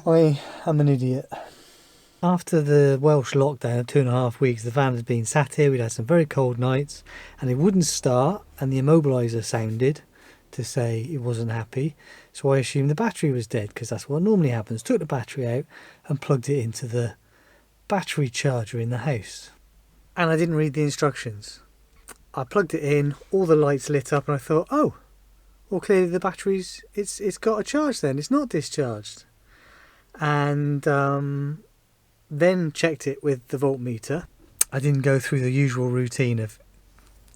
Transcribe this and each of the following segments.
I am an idiot. After the Welsh lockdown of 2.5 weeks, the van had been sat here. We'd had some very cold nights and it wouldn't start, and the immobiliser sounded to say it wasn't happy. So I assumed the battery was dead, because that's what normally happens. Took the battery out and plugged it into the battery charger in the house. And I didn't read the instructions. I plugged it in, all the lights lit up, and I thought, oh, well, clearly the battery's, it's got a charge then, it's not discharged. And then checked it with the voltmeter. I didn't go through the usual routine of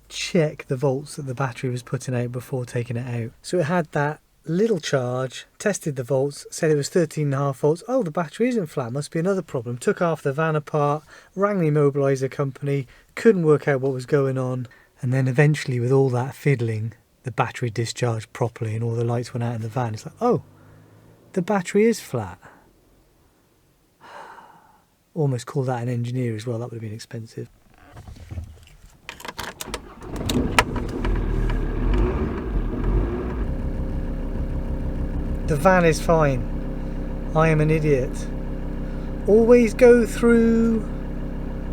check the volts that the battery was putting out before taking it out. So it had that little charge, tested the volts, said it was 13.5 volts. Oh, the battery isn't flat, must be another problem. Took half the van apart, rang the immobiliser company, couldn't work out what was going on. And then eventually, with all that fiddling, the battery discharged properly and all the lights went out in the van. It's like, oh, the battery is flat. Almost call that an engineer as well, that would have been expensive. The van is fine. I am an idiot. Always go through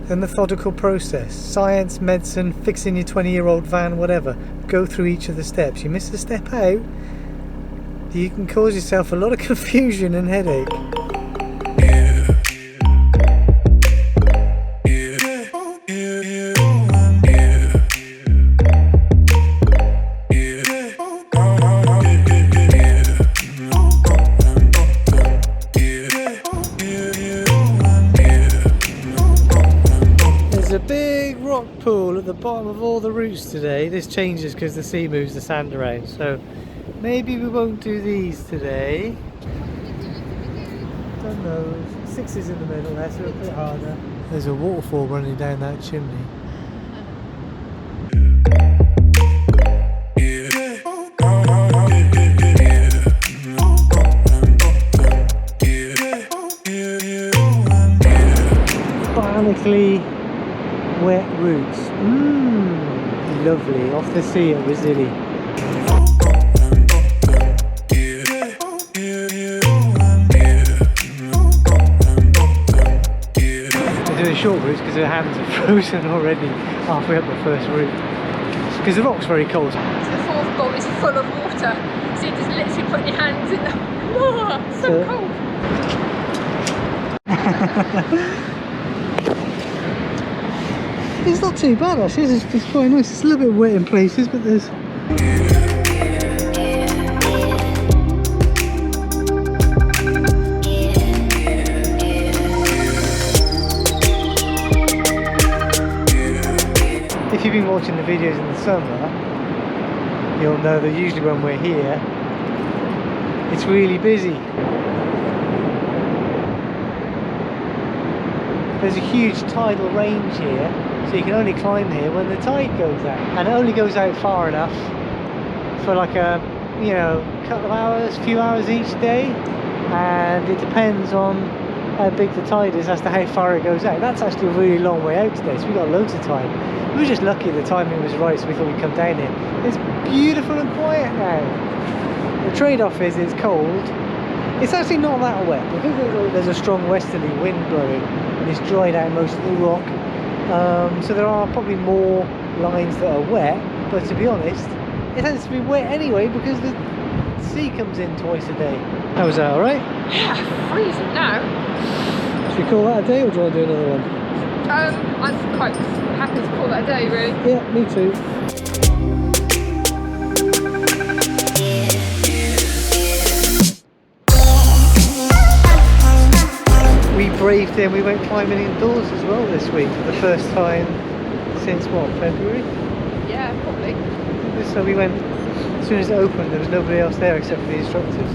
the methodical process. Science, medicine, fixing your 20-year-old van, whatever. Go through each of the steps. You miss a step out, you can cause yourself a lot of confusion and headache. There's a big rock pool at the bottom of all the routes today. This changes because the sea moves the sand around, so maybe we won't do these today. Don't know. 6 is in the middle there, so a bit harder. There's a waterfall running down that chimney. Botanically wet routes. Lovely. Off the sea at Wasilly. We're doing short routes because our hands are frozen already halfway up the first route. Because the rock's very cold. So the fourth bowl is full of water, so you just literally put your hands in the... Oh, so cold. It's not too bad actually, it's quite nice. It's a little bit wet in places, but there's... If you've been watching the videos in the summer, you'll know that usually when we're here, it's really busy. There's a huge tidal range here, so you can only climb here when the tide goes out. And it only goes out far enough for like a, you know, couple of hours, few hours each day. And it depends on how big the tide is as to how far it goes out. That's actually a really long way out today, so we got loads of time. We were just lucky the timing was right, so we thought we'd come down here. It's beautiful and quiet now. The trade-off is it's cold. It's actually not that wet because there's a strong westerly wind blowing and it's dried out most of the rock. So there are probably more lines that are wet, but to be honest, it tends to be wet anyway because the sea comes in twice a day. How was that, alright? Yeah, freezing now. Should we call that a day or do you want to do another one? I'm quite happy to call that a day, really. Yeah, me too. We braved in, we went climbing indoors as well this week for the first time since what, February? Yeah, probably. So we went, as soon as it opened there was nobody else there except for the instructors.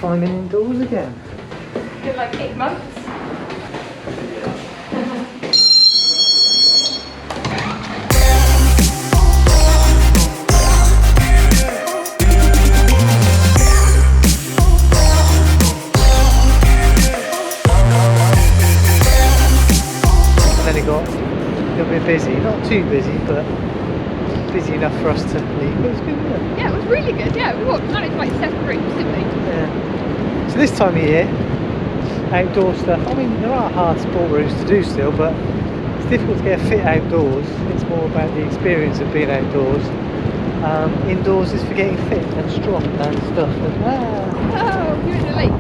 climbing indoors again. It's been like 8 months. And then it got a little bit busy, not too busy, but busy enough for us to leave. But it was good, wasn't it? Yeah, it was really good. Yeah, we managed like 7 groups, didn't we? Yeah. So this time of year, outdoor stuff, I mean there are hard sport routes to do still, but it's difficult to get fit outdoors. It's more about the experience of being outdoors. Indoors is for getting fit and strong and stuff. And, Oh, you're in the lake.